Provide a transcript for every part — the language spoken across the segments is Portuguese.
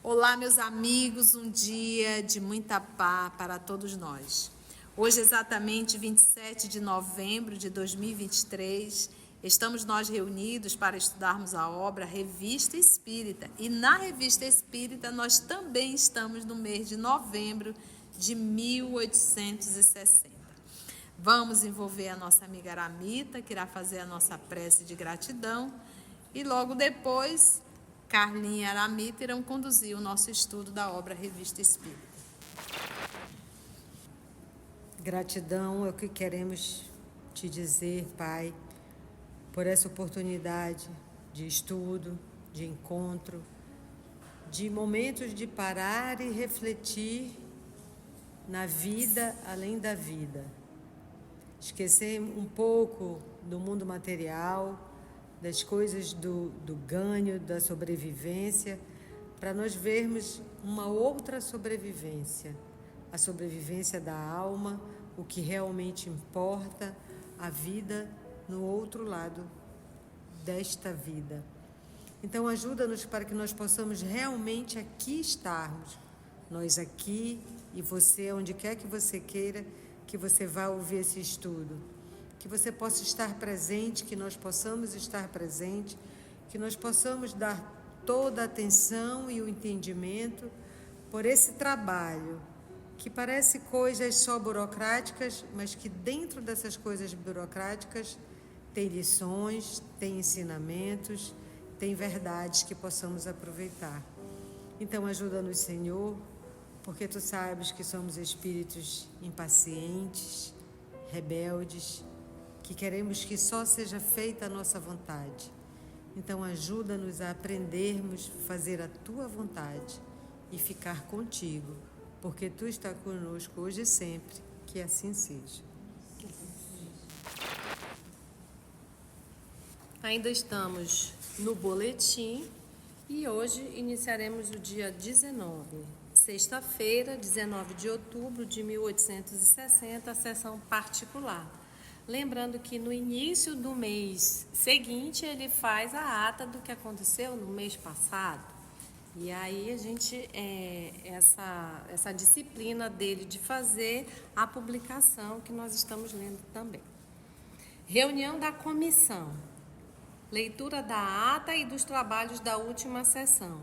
Olá, meus amigos, um dia de muita paz para todos nós. Hoje, exatamente 27 de novembro de 2023, estamos nós reunidos para estudarmos a obra Revista Espírita. E na Revista Espírita, nós também estamos no mês de novembro de 1860. Vamos envolver a nossa amiga Aramita, que irá fazer a nossa prece de gratidão. E logo depois, Carlinha e Aramita irão conduzir o nosso estudo da obra Revista Espírita. Gratidão é o que queremos te dizer, Pai, por essa oportunidade de estudo, de encontro, de momentos de parar e refletir na vida além da vida. Esquecer um pouco do mundo material, das coisas do ganho, da sobrevivência, para nós vermos uma outra sobrevivência, a sobrevivência da alma, o que realmente importa, a vida no outro lado desta vida. Então ajuda-nos para que nós possamos realmente aqui estarmos, nós aqui e você, onde quer que você queira, que você vá ouvir esse estudo. Que você possa estar presente, que nós possamos estar presente, que nós possamos dar toda a atenção e o entendimento por esse trabalho, que parece coisas só burocráticas, mas que dentro dessas coisas burocráticas tem lições, tem ensinamentos, tem verdades que possamos aproveitar. Então ajuda-nos, Senhor, porque Tu sabes que somos espíritos impacientes, rebeldes, que queremos que só seja feita a nossa vontade. Então ajuda-nos a aprendermos a fazer a Tua vontade e ficar contigo, porque Tu está conosco hoje e sempre, que assim seja. Ainda estamos no boletim e hoje iniciaremos o dia 19, sexta-feira, 19 de outubro de 1860, a sessão particular. Lembrando que no início do mês seguinte ele faz a ata do que aconteceu no mês passado. E aí a gente, essa disciplina dele de fazer a publicação que nós estamos lendo também. Reunião da comissão. Leitura da ata e dos trabalhos da última sessão.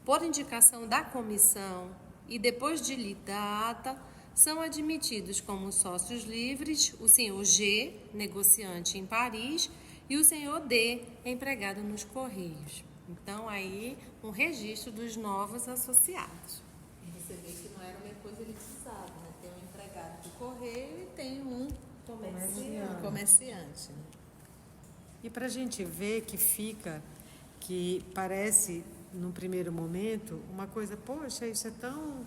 Por indicação da comissão e depois de lida a ata, são admitidos como sócios livres o senhor G, negociante em Paris, e o senhor D, empregado nos Correios. Então, aí, um registro dos novos associados. Você vê que não era uma coisa elitizada, né? Tem um empregado do Correio e tem um comerciante. Né? E para a gente ver que parece, num primeiro momento, uma coisa, poxa, isso é tão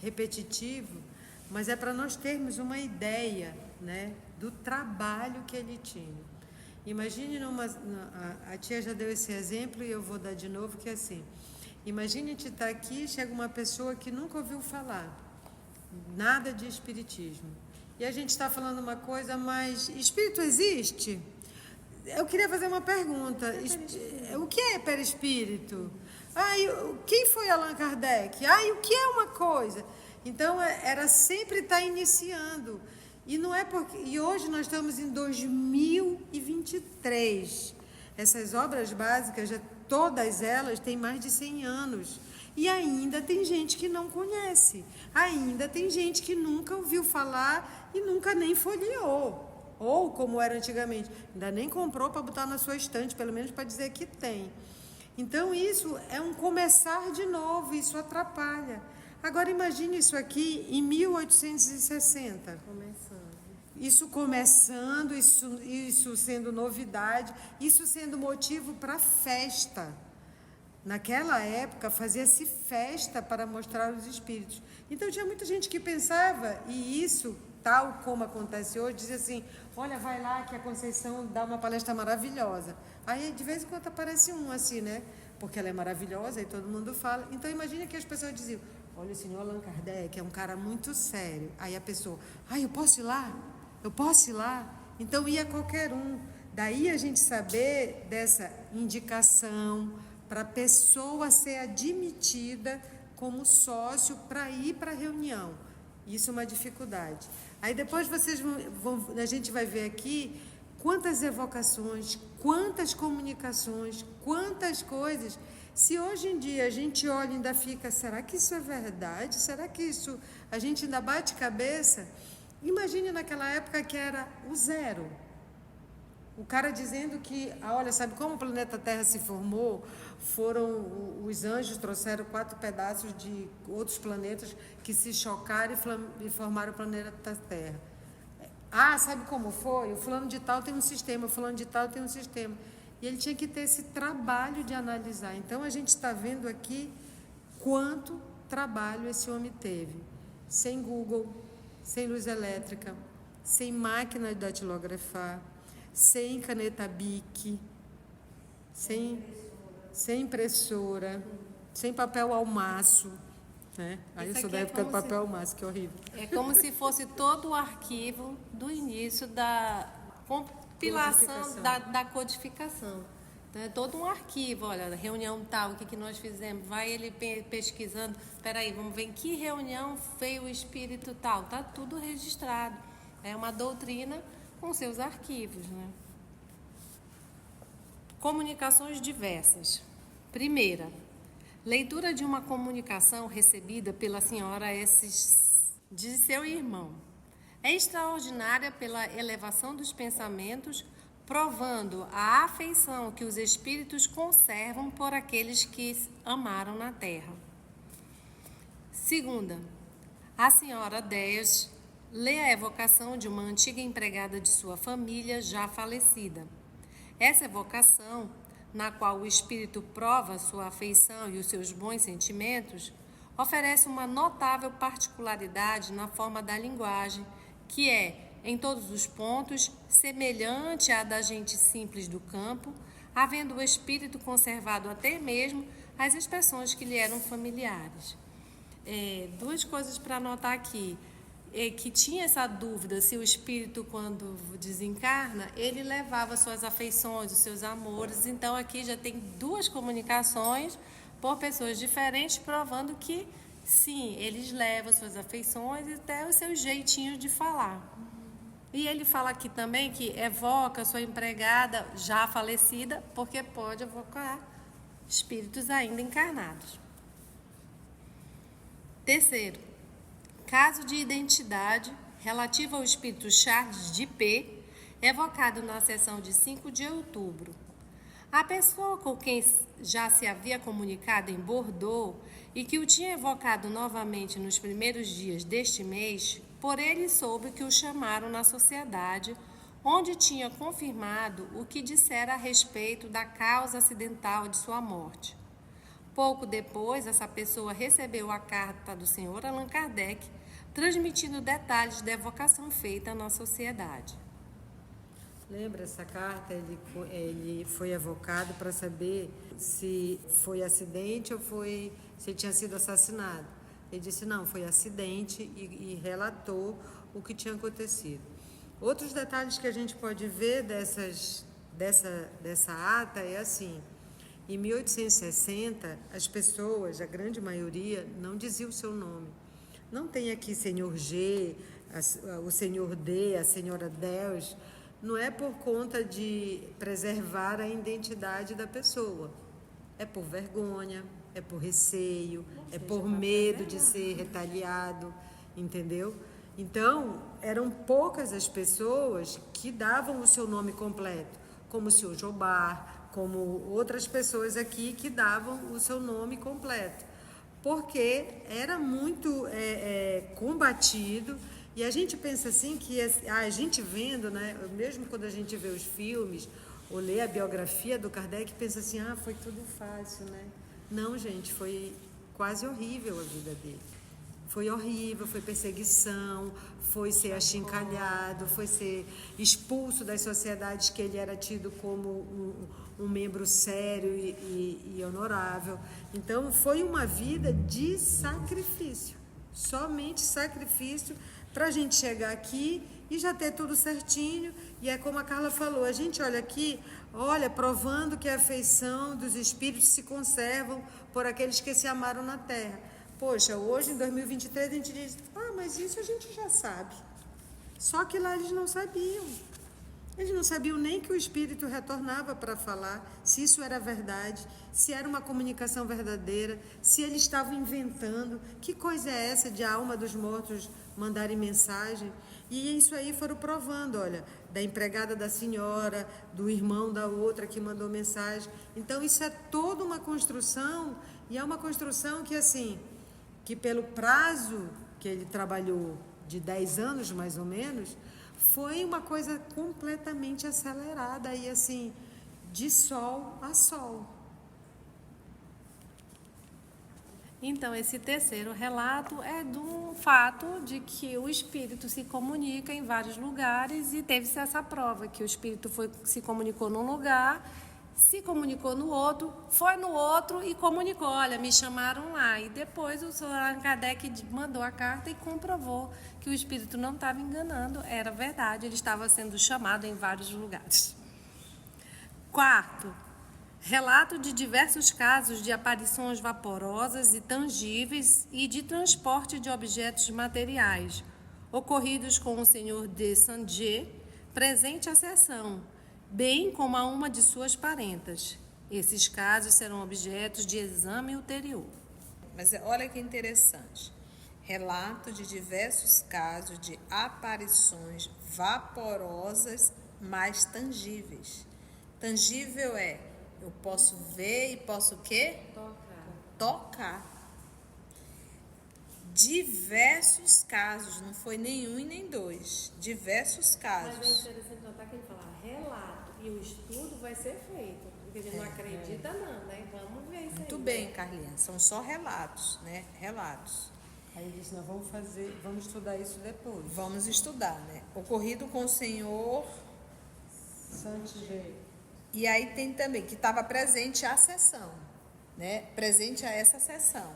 repetitivo, mas é para nós termos uma ideia, né, do trabalho que ele tinha. Imagine, a tia já deu esse exemplo e eu vou dar de novo, que é assim, imagine a gente estar aqui, chega uma pessoa que nunca ouviu falar nada de espiritismo, e a gente está falando uma coisa, mas espírito existe? Eu queria fazer uma pergunta, o que é perispírito? Quem foi Allan Kardec? O que é uma coisa? Então, era sempre estar iniciando. E não é porque. E hoje nós estamos em 2023. Essas obras básicas, todas elas têm mais de 100 anos. E ainda tem gente que não conhece. Ainda tem gente que nunca ouviu falar e nunca nem folheou. Ou, como era antigamente, ainda nem comprou para botar na sua estante, pelo menos para dizer que tem. Então, isso é um começar de novo, isso atrapalha. Agora imagine isso aqui em 1860. Isso começando, isso sendo novidade, isso sendo motivo para festa. Naquela época fazia-se festa para mostrar os espíritos. Então tinha muita gente que pensava, e isso, tal como acontece hoje, dizia assim, olha, vai lá que a Conceição dá uma palestra maravilhosa. Aí de vez em quando aparece um assim, né? porque ela é maravilhosa e todo mundo fala. Então imagina que as pessoas diziam, olha, o senhor Allan Kardec é um cara muito sério. Aí a pessoa, eu posso ir lá? Eu posso ir lá? Então ia qualquer um. Daí a gente saber dessa indicação para a pessoa ser admitida como sócio para ir para a reunião. Isso é uma dificuldade. Aí depois a gente vai ver aqui quantas evocações, quantas comunicações, quantas coisas. Se hoje em dia a gente olha e ainda fica, será que isso é verdade? Será que isso, a gente ainda bate cabeça? Imagine naquela época que era o zero. O cara dizendo que, olha, sabe como o planeta Terra se formou? Os anjos trouxeram 4 pedaços de outros planetas que se chocaram e formaram o planeta Terra. Sabe como foi? O fulano de tal tem um sistema, o fulano de tal tem um sistema. E ele tinha que ter esse trabalho de analisar. Então, a gente está vendo aqui quanto trabalho esse homem teve. Sem Google, sem luz elétrica, sem máquina de datilografar, sem caneta Bic, sem impressora, sem papel almaço. Né? Aí eu sou da época do papel almaço, que horrível. É como se fosse todo o arquivo do início da compilação, da codificação. Então, é todo um arquivo, olha, reunião tal, o que nós fizemos, vai ele pesquisando, espera aí, vamos ver em que reunião veio o espírito tal, está tudo registrado. É uma doutrina com seus arquivos, né? Comunicações diversas. Primeira, leitura de uma comunicação recebida pela senhora de seu irmão. É extraordinária pela elevação dos pensamentos, provando a afeição que os espíritos conservam por aqueles que amaram na terra. Segunda, a senhora Déias lê a evocação de uma antiga empregada de sua família já falecida. Essa evocação, na qual o espírito prova sua afeição e os seus bons sentimentos, oferece uma notável particularidade na forma da linguagem, que é, em todos os pontos, semelhante à da gente simples do campo, havendo o espírito conservado até mesmo as expressões que lhe eram familiares. Duas coisas para anotar aqui. Que tinha essa dúvida se o espírito, quando desencarna, ele levava suas afeições, os seus amores. Então, aqui já tem 2 comunicações por pessoas diferentes, provando que, sim, eles levam suas afeições e até os seus jeitinhos de falar. E ele fala aqui também que evoca sua empregada já falecida, porque pode evocar espíritos ainda encarnados. Terceiro, caso de identidade relativo ao espírito Charles de P, evocado na sessão de 5 de outubro. A pessoa com quem já se havia comunicado em Bordeaux e que o tinha evocado novamente nos primeiros dias deste mês, por ele soube que o chamaram na sociedade, onde tinha confirmado o que dissera a respeito da causa acidental de sua morte. Pouco depois, essa pessoa recebeu a carta do senhor Allan Kardec, transmitindo detalhes da evocação feita na sociedade. Lembra essa carta? Ele foi evocado para saber se foi acidente ou se tinha sido assassinado. Ele disse não, foi acidente e relatou o que tinha acontecido. Outros detalhes que a gente pode ver dessa ata é assim: em 1860, as pessoas, a grande maioria, não dizia o seu nome. Não tem aqui senhor G, o senhor D, a senhora Deus. Não é por conta de preservar a identidade da pessoa. É por vergonha, é por receio, é por medo de ser retaliado, entendeu? Então, eram poucas as pessoas que davam o seu nome completo, como o senhor Jobar, como outras pessoas aqui que davam o seu nome completo, porque era muito combatido. E a gente pensa assim que a gente vendo, né, mesmo quando a gente vê os filmes ou lê a biografia do Kardec, pensa assim, foi tudo fácil, né? Não, gente, foi quase horrível a vida dele. Foi horrível, foi perseguição, foi ser achincalhado, foi ser expulso das sociedades que ele era tido como um membro sério e honorável. Então, foi uma vida de sacrifício, somente sacrifício para a gente chegar aqui e já ter tudo certinho. E é como a Carla falou, a gente olha aqui, olha, provando que a afeição dos espíritos se conservam por aqueles que se amaram na terra. Poxa, hoje em 2023 a gente diz, mas isso a gente já sabe. Só que lá eles não sabiam. Eles não sabiam nem que o espírito retornava para falar, se isso era verdade, se era uma comunicação verdadeira, se eles estavam inventando. Que coisa é essa de a alma dos mortos mandarem mensagem? E isso aí foram provando, olha, da empregada da senhora, do irmão da outra que mandou mensagem. Então isso é toda uma construção, e é uma construção que assim, que pelo prazo que ele trabalhou, de 10 anos mais ou menos, foi uma coisa completamente acelerada e assim, de sol a sol. Então, esse terceiro relato é do fato de que o espírito se comunica em vários lugares e teve-se essa prova, que o espírito se comunicou num lugar, se comunicou no outro, foi no outro e comunicou, olha, me chamaram lá. E depois o senhor Allan Kardec mandou a carta e comprovou que o espírito não estava enganando, era verdade, ele estava sendo chamado em vários lugares. Quarto, relato de diversos casos de aparições vaporosas e tangíveis e de transporte de objetos materiais, ocorridos com o senhor de Saint-Dié, presente à sessão, bem como a uma de suas parentas. Esses casos serão objetos de exame ulterior. Mas olha que interessante. Relato de diversos casos de aparições vaporosas, mas tangíveis. Tangível é, eu posso ver e posso o quê? Tocar. Diversos casos, não foi nenhum e nem dois. Diversos casos. Mas é interessante notar que ele fala relato e o estudo vai ser feito. Porque ele não acredita não, né? Vamos ver isso aí. Muito bem, Carlinha. São só relatos, né? Relatos. Aí ele disse, nós vamos estudar isso depois. Vamos estudar, né? Ocorrido com o senhor Saint-Dié. E aí tem também que estava presente à sessão, né? Presente a essa sessão.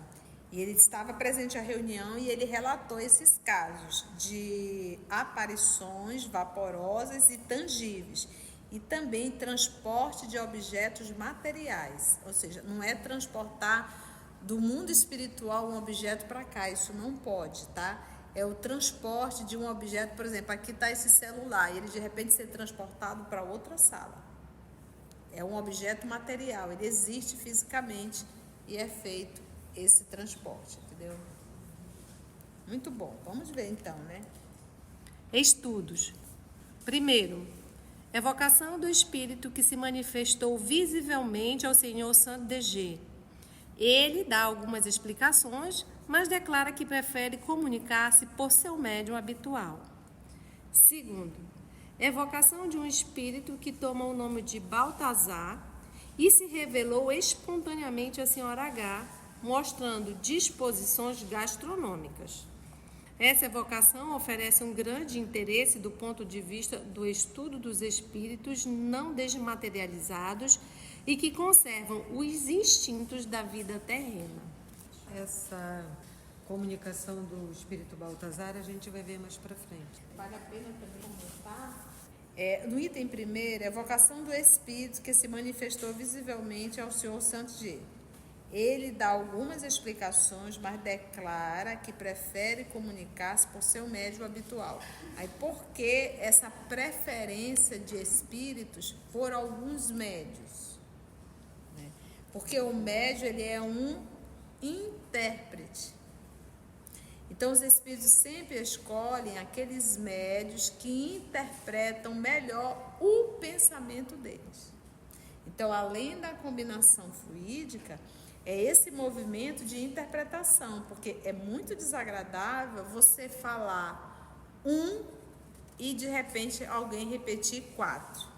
E ele estava presente à reunião e ele relatou esses casos de aparições vaporosas e tangíveis. E também transporte de objetos materiais. Ou seja, não é transportar do mundo espiritual um objeto para cá. Isso não pode, tá? É o transporte de um objeto, por exemplo, aqui está esse celular. E ele de repente ser transportado para outra sala. É um objeto material, ele existe fisicamente e é feito esse transporte, entendeu? Muito bom, vamos ver então, né? Estudos. Primeiro, evocação do espírito que se manifestou visivelmente ao senhor Saint-Dié. Ele dá algumas explicações, mas declara que prefere comunicar-se por seu médium habitual. Segundo, evocação de um espírito que toma o nome de Baltazar e se revelou espontaneamente à senhora H, mostrando disposições gastronômicas. Essa evocação oferece um grande interesse do ponto de vista do estudo dos espíritos não desmaterializados e que conservam os instintos da vida terrena. Essa comunicação do espírito Baltazar a gente vai ver mais para frente. Vale a pena também comentar? No item primeiro, evocação do espírito que se manifestou visivelmente ao senhor Saint-Dié. Ele dá algumas explicações, mas declara que prefere comunicar-se por seu médium habitual. Aí, por que essa preferência de espíritos por alguns médios? Né? Porque o médium ele é um intérprete. Então, os espíritos sempre escolhem aqueles médios que interpretam melhor o pensamento deles. Então, além da combinação fluídica, é esse movimento de interpretação, porque é muito desagradável você falar e de repente alguém repetir 4,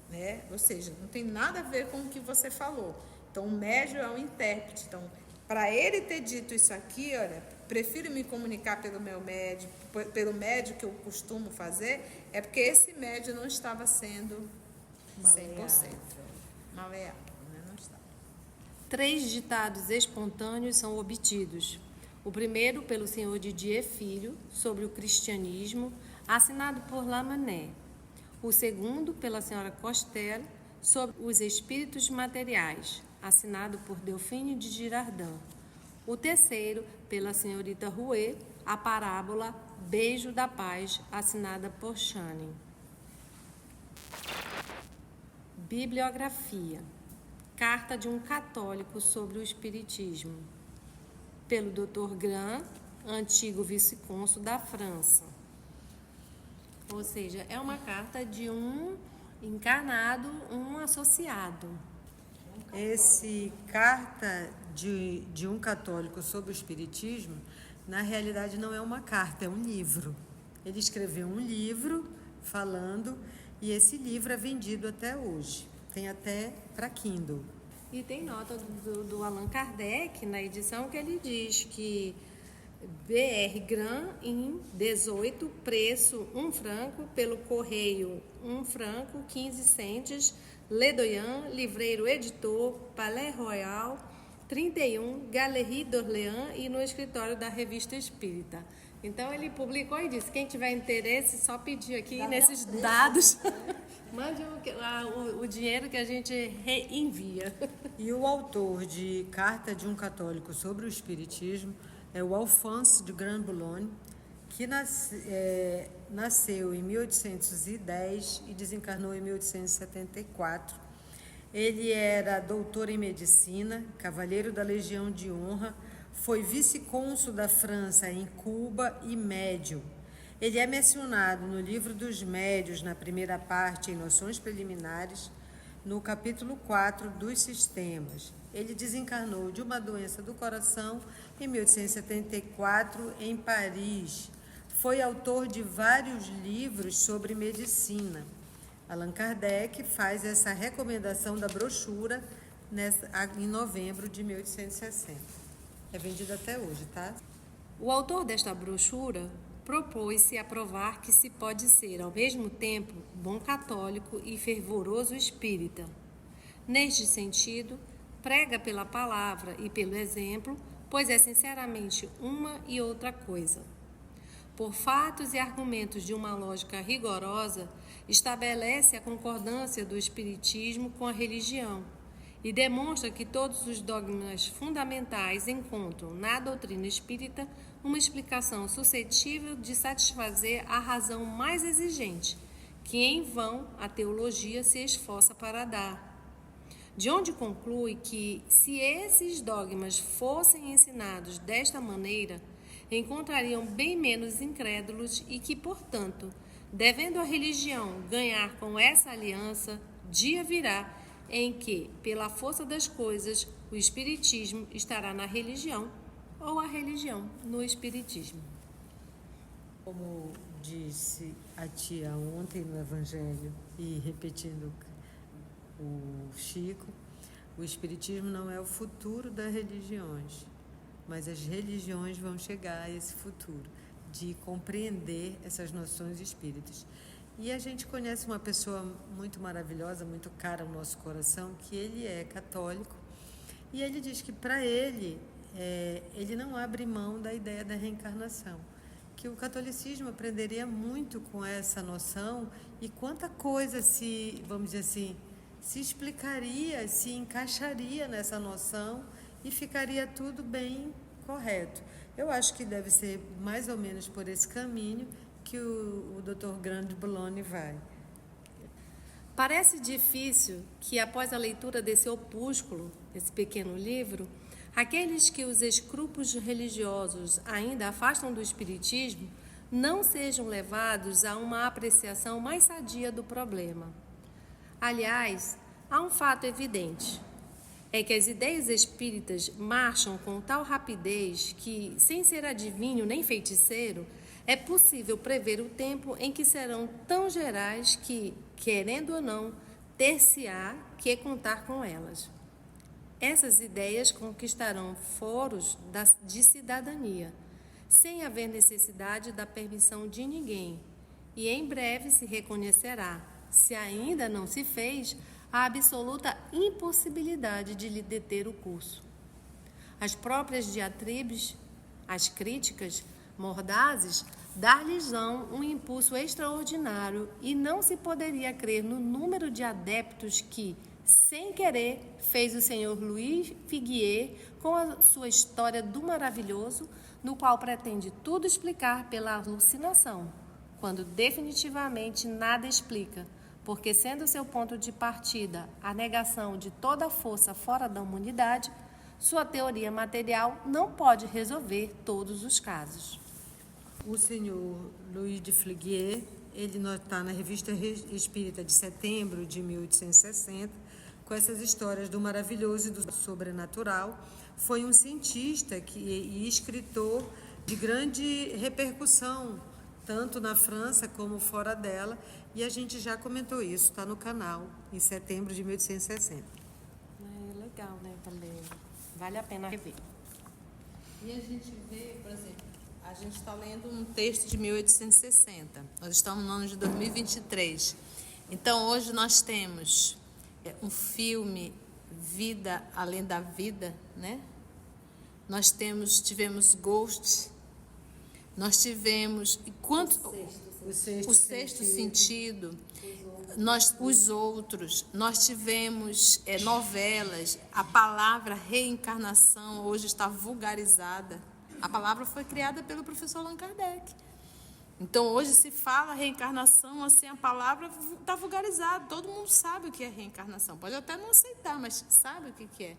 né? Ou seja, não tem nada a ver com o que você falou. Então, o médium é o intérprete. Então, para ele ter dito isso aqui, olha, prefiro me comunicar pelo meu médio, pelo médio que eu costumo fazer, é porque esse médio não estava sendo 100% maleável, né? Não estava. 3 ditados espontâneos são obtidos. O primeiro pelo senhor Didier Filho, sobre o cristianismo, assinado por Lamennais. O segundo pela senhora Costello, sobre os espíritos materiais, assinado por Delphine de Girardin. O terceiro pela senhorita Rouet, a parábola Beijo da Paz, assinada por Channing. Bibliografia. Carta de um católico sobre o Espiritismo, pelo Dr. Grant, antigo vice-cônsul da França. Ou seja, é uma carta de um encarnado, um associado. Esse carta de um católico sobre o Espiritismo, na realidade não é uma carta, é um livro. Ele escreveu um livro falando, e esse livro é vendido até hoje. Tem até para Kindle. E tem nota do Allan Kardec na edição que ele diz que BR Gran em 18, preço 1 franco, pelo correio 1 franco, 15 centes, Ledoyan, livreiro editor, Palais Royal, 31, Galerie d'Orléans e no escritório da Revista Espírita. Então ele publicou e disse, quem tiver interesse, só pedir aqui nesses dados, mande o dinheiro que a gente reenvia. E o autor de Carta de um Católico sobre o Espiritismo é o Alphonse de Grand-Boulogne, que nasceu em 1810 e desencarnou em 1874. Ele era doutor em medicina, cavalheiro da Legião de Honra, foi vice-cônsul da França em Cuba e médium. Ele é mencionado no Livro dos Médios, na primeira parte, em Noções Preliminares, no capítulo 4 dos Sistemas. Ele desencarnou de uma doença do coração em 1874 em Paris. Foi autor de vários livros sobre medicina. Allan Kardec faz essa recomendação da brochura em novembro de 1860. É vendido até hoje, tá? O autor desta brochura propôs-se a provar que se pode ser, ao mesmo tempo, bom católico e fervoroso espírita. Neste sentido, prega pela palavra e pelo exemplo, pois é sinceramente uma e outra coisa. Por fatos e argumentos de uma lógica rigorosa, estabelece a concordância do espiritismo com a religião e demonstra que todos os dogmas fundamentais encontram na doutrina espírita uma explicação suscetível de satisfazer a razão mais exigente, que em vão a teologia se esforça para dar. De onde conclui que, se esses dogmas fossem ensinados desta maneira, encontrariam bem menos incrédulos e que, portanto, devendo a religião ganhar com essa aliança, dia virá em que, pela força das coisas, o espiritismo estará na religião ou a religião no espiritismo. Como disse a tia ontem no Evangelho e repetindo o Chico, o espiritismo não é o futuro das religiões, mas as religiões vão chegar a esse futuro, de compreender essas noções espíritas. E a gente conhece uma pessoa muito maravilhosa, muito cara ao nosso coração, que ele é católico, e ele diz que para ele, ele não abre mão da ideia da reencarnação, que o catolicismo aprenderia muito com essa noção e quanta coisa vamos dizer assim, se explicaria, se encaixaria nessa noção e ficaria tudo bem correto. Eu acho que deve ser mais ou menos por esse caminho que o Dr. Grand-Boulogne vai. Parece difícil que, após a leitura desse opúsculo, esse pequeno livro, aqueles que os escrúpulos religiosos ainda afastam do espiritismo não sejam levados a uma apreciação mais sadia do problema. Aliás, há um fato evidente, é que as ideias espíritas marcham com tal rapidez que, sem ser adivinho nem feiticeiro, é possível prever o tempo em que serão tão gerais que, querendo ou não, ter-se-á que contar com elas. Essas ideias conquistarão foros de cidadania, sem haver necessidade da permissão de ninguém, e em breve se reconhecerá, se ainda não se fez, a absoluta impossibilidade de lhe deter o curso. As próprias diatribes, as críticas mordazes, dar-lhes-ão um impulso extraordinário e não se poderia crer no número de adeptos que, sem querer, fez o senhor Louis Figuier com a sua história do maravilhoso, no qual pretende tudo explicar pela alucinação, quando definitivamente nada explica, porque sendo seu ponto de partida a negação de toda força fora da humanidade, sua teoria material não pode resolver todos os casos. O senhor Louis de Figuier, ele está na Revista Espírita de setembro de 1860, com essas histórias do maravilhoso e do sobrenatural. Foi um cientista e escritor de grande repercussão, tanto na França como fora dela, e a gente já comentou isso, está no canal, em setembro de 1860. É legal, né, também. Vale a pena rever. E a gente vê, por exemplo, a gente está lendo um texto de 1860, nós estamos no ano de 2023. Então, hoje nós temos um filme, Vida Além da Vida, né? Nós tivemos Ghost, nós tivemos o sexto sentido, os outros, nós tivemos novelas, a palavra reencarnação hoje está vulgarizada. A palavra foi criada pelo professor Allan Kardec. Então, hoje se fala reencarnação, assim, a palavra está vulgarizada. Todo mundo sabe o que é reencarnação. Pode até não aceitar, mas sabe o que é.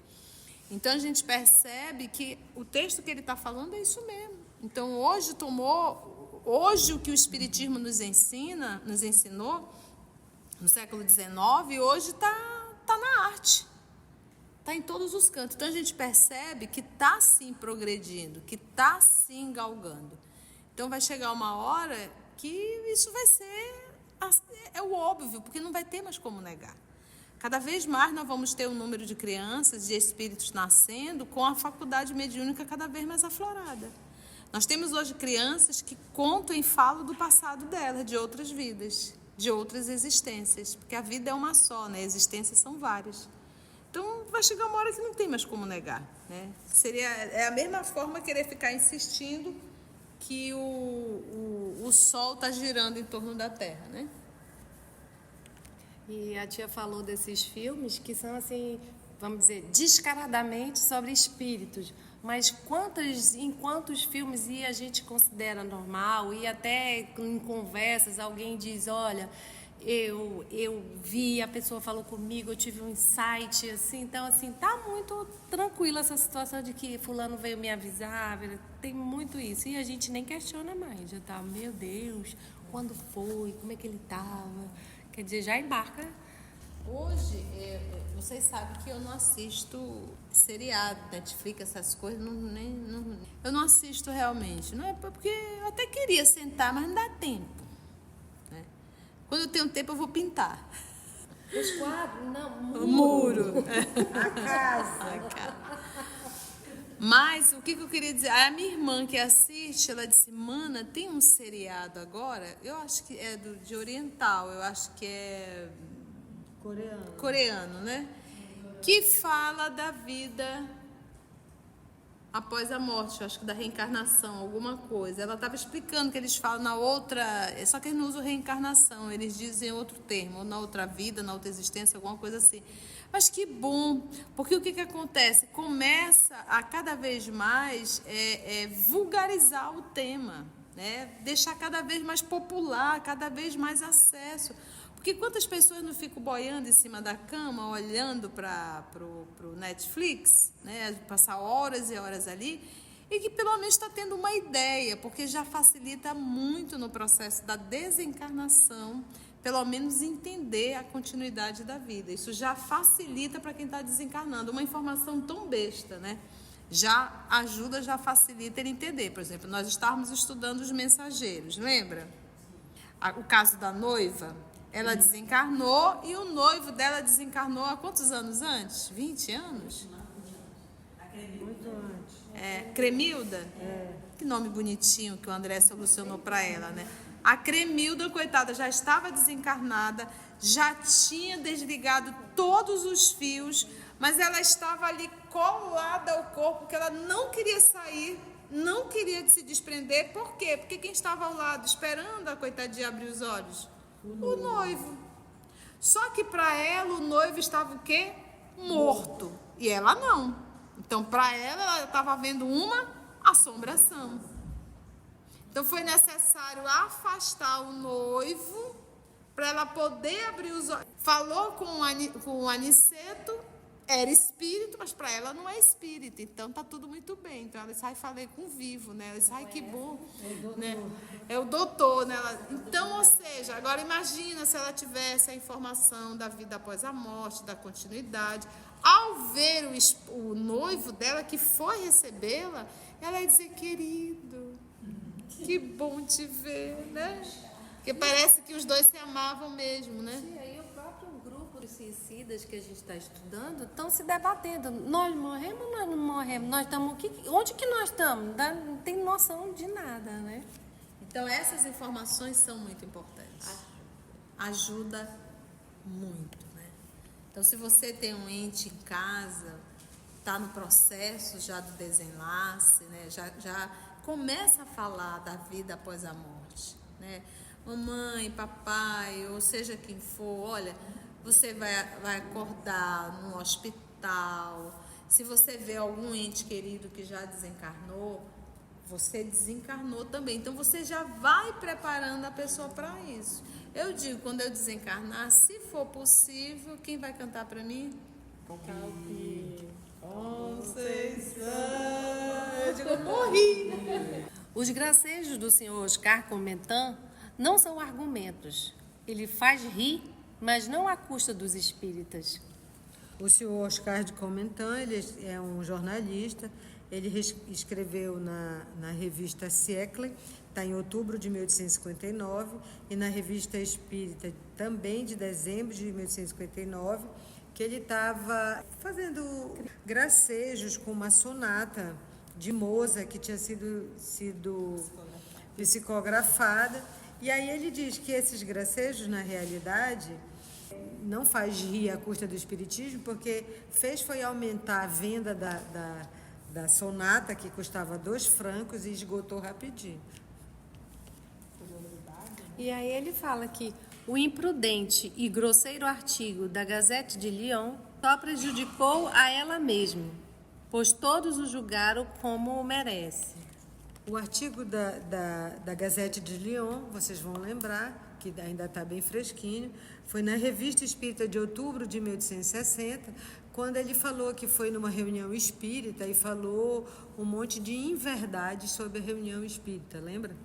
Então, a gente percebe que o texto que ele está falando é isso mesmo. Então, hoje o que o Espiritismo nos ensinou, no século XIX, hoje está na arte. Está em todos os cantos. Então, a gente percebe que está, sim, progredindo, que está, sim, galgando. Então, vai chegar uma hora que isso vai ser o óbvio, porque não vai ter mais como negar. Cada vez mais nós vamos ter um número de crianças, de espíritos nascendo, com a faculdade mediúnica cada vez mais aflorada. Nós temos hoje crianças que contam e falam do passado delas, de outras vidas, de outras existências, porque a vida é uma só, né? Existências são várias. Então, vai chegar uma hora que não tem mais como negar, né? É a mesma forma querer ficar insistindo que o Sol está girando em torno da Terra, né? E a tia falou desses filmes que são, assim, vamos dizer, descaradamente sobre espíritos. Mas em quantos filmes a gente considera normal, e até em conversas alguém diz, olha, eu vi, a pessoa falou comigo, eu tive um insight, assim, então, assim, tá muito tranquila essa situação de que fulano veio me avisar, tem muito isso, e a gente nem questiona mais, já tá, meu Deus, quando foi, como é que ele tava, quer dizer, já embarca. Hoje, vocês sabem que eu não assisto seriado, Netflix, essas coisas, eu não assisto realmente, não é porque eu até queria sentar, mas não dá tempo. Quando eu tenho tempo, eu vou pintar. Os quadros? Não, muro. A casa. Mas, o que eu queria dizer? A minha irmã que assiste, ela disse, mana, tem um seriado agora, eu acho que é de oriental, eu acho que é... Coreano, né? Que fala da vida após a morte, eu acho que da reencarnação, alguma coisa. Ela estava explicando que eles falam na outra... Só que eles não usam reencarnação, eles dizem outro termo, ou na outra vida, na outra existência, alguma coisa assim. Mas que bom, porque o que acontece? Começa a cada vez mais vulgarizar o tema, né? Deixar cada vez mais popular, cada vez mais acesso. Porque quantas pessoas não ficam boiando em cima da cama, olhando para o Netflix, né? Passar horas e horas ali, e que pelo menos está tendo uma ideia, porque já facilita muito no processo da desencarnação, pelo menos entender a continuidade da vida. Isso já facilita para quem está desencarnando. Uma informação tão besta, né? Já ajuda, já facilita ele entender. Por exemplo, nós estávamos estudando os mensageiros, lembra? O caso da noiva... Ela desencarnou e o noivo dela desencarnou há quantos anos antes? 20 anos? Muito antes. Cremilda? Que nome bonitinho que o André solucionou para ela, né? A Cremilda, coitada, já estava desencarnada, já tinha desligado todos os fios, mas ela estava ali colada ao corpo, porque ela não queria sair, não queria se desprender. Por quê? Porque quem estava ao lado esperando a coitadinha abrir os olhos? O noivo. Só que para ela o noivo estava o quê? Morto. E ela não. Então para ela estava vendo uma assombração. Então foi necessário afastar o noivo para ela poder abrir os olhos. Falou com o Aniceto, era espírito, mas para ela não é espírito. Então tá tudo muito bem. Então ela disse, falei com o vivo, né? Ela disse, que bom. Né? É o doutor, né? Então, ou seja, agora imagina se ela tivesse a informação da vida após a morte, da continuidade. Ao ver o noivo dela que foi recebê-la, ela ia dizer, querido, que bom te ver, né? Porque parece que os dois se amavam mesmo, né? E aí o próprio grupo de suicidas que a gente está estudando estão se debatendo. Nós morremos ou nós não morremos? Nós estamos aqui? Onde que nós estamos? Não tem noção de nada, né? Então essas informações são muito importantes. Ajuda muito, né? Então se você tem um ente em casa, está no processo já do desenlace, né? Já começa a falar da vida após a morte, né? Mamãe, papai, ou seja quem for, olha, você vai acordar no hospital. Se você vê algum ente querido que já desencarnou, você desencarnou também. Então você já vai preparando a pessoa para isso. Eu digo, quando eu desencarnar, se for possível, quem vai cantar para mim? Calpi. Conceição. Eu digo, eu morri. Os gracejos do senhor Oscar Comentan não são argumentos. Ele faz rir, mas não à custa dos espíritas. O senhor Oscar de Comentan, ele é um jornalista, ele escreveu na revista Siecle, está em outubro de 1859, e na revista Espírita, também de dezembro de 1859, que ele estava fazendo gracejos com uma sonata de Mozart que tinha sido psicografada. E aí ele diz que esses gracejos, na realidade, não faz rir à custa do espiritismo, porque foi aumentar a venda da sonata, que custava 2 francos, e esgotou rapidinho. E aí ele fala que o imprudente e grosseiro artigo da Gazette de Lyon só prejudicou a ela mesma, pois todos o julgaram como o merece. O artigo da Gazette de Lyon, vocês vão lembrar, que ainda está bem fresquinho, foi na Revista Espírita de outubro de 1860, quando ele falou que foi numa reunião espírita e falou um monte de inverdades sobre a reunião espírita, lembra?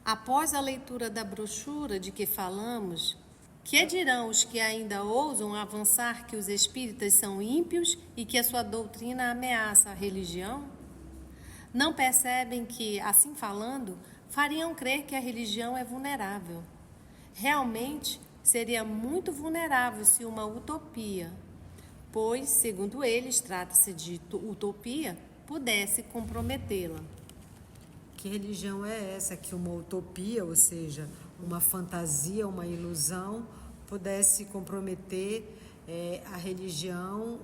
Após a leitura da brochura de que falamos, que dirão os que ainda ousam avançar que os espíritas são ímpios e que a sua doutrina ameaça a religião? Não percebem que, assim falando, fariam crer que a religião é vulnerável. Realmente, seria muito vulnerável se uma utopia, pois, segundo eles, trata-se de utopia, pudesse comprometê-la. Que religião é essa que uma utopia, ou seja, uma fantasia, uma ilusão, pudesse comprometer a religião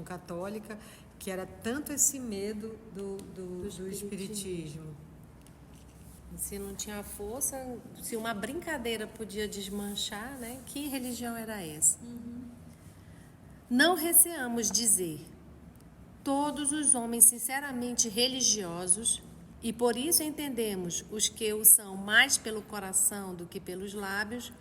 católica, que era tanto esse medo do espiritismo. Se não tinha força, se uma brincadeira podia desmanchar, né? Que religião era essa? Não receamos dizer, todos os homens sinceramente religiosos, e por isso entendemos os que o são mais pelo coração do que pelos lábios,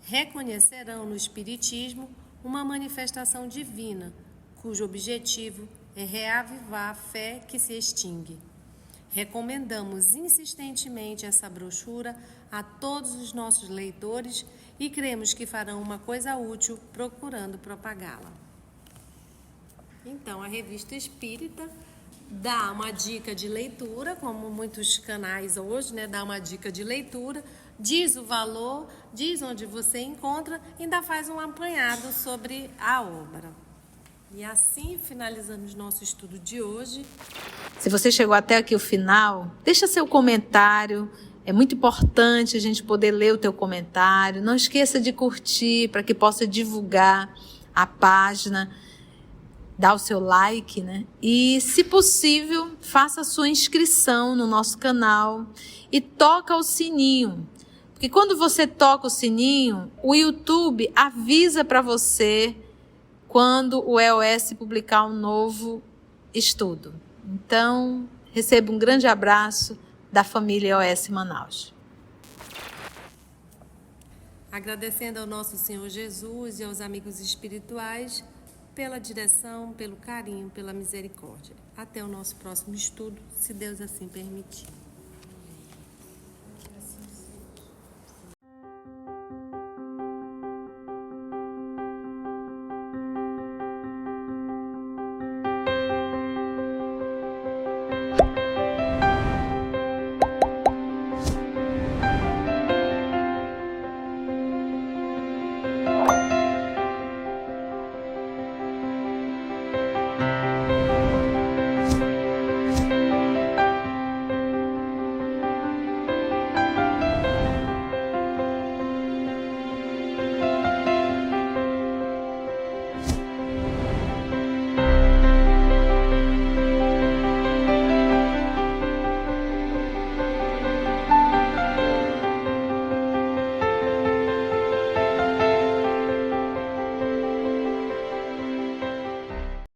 reconhecerão no Espiritismo uma manifestação divina, cujo objetivo é reavivar a fé que se extingue. Recomendamos insistentemente essa brochura a todos os nossos leitores e cremos que farão uma coisa útil procurando propagá-la. Então, a Revista Espírita dá uma dica de leitura, como muitos canais hoje, né? Dá uma dica de leitura, diz o valor, diz onde você encontra, ainda faz um apanhado sobre a obra. E assim finalizamos nosso estudo de hoje. Se você chegou até aqui o final, deixa seu comentário. É muito importante a gente poder ler o teu comentário. Não esqueça de curtir para que possa divulgar a página. Dá o seu like, né? E, se possível, faça a sua inscrição no nosso canal e toca o sininho. Porque quando você toca o sininho, o YouTube avisa para você quando o EOS publicar um novo estudo. Então, receba um grande abraço da família EOS Manaus. Agradecendo ao nosso Senhor Jesus e aos amigos espirituais pela direção, pelo carinho, pela misericórdia. Até o nosso próximo estudo, se Deus assim permitir.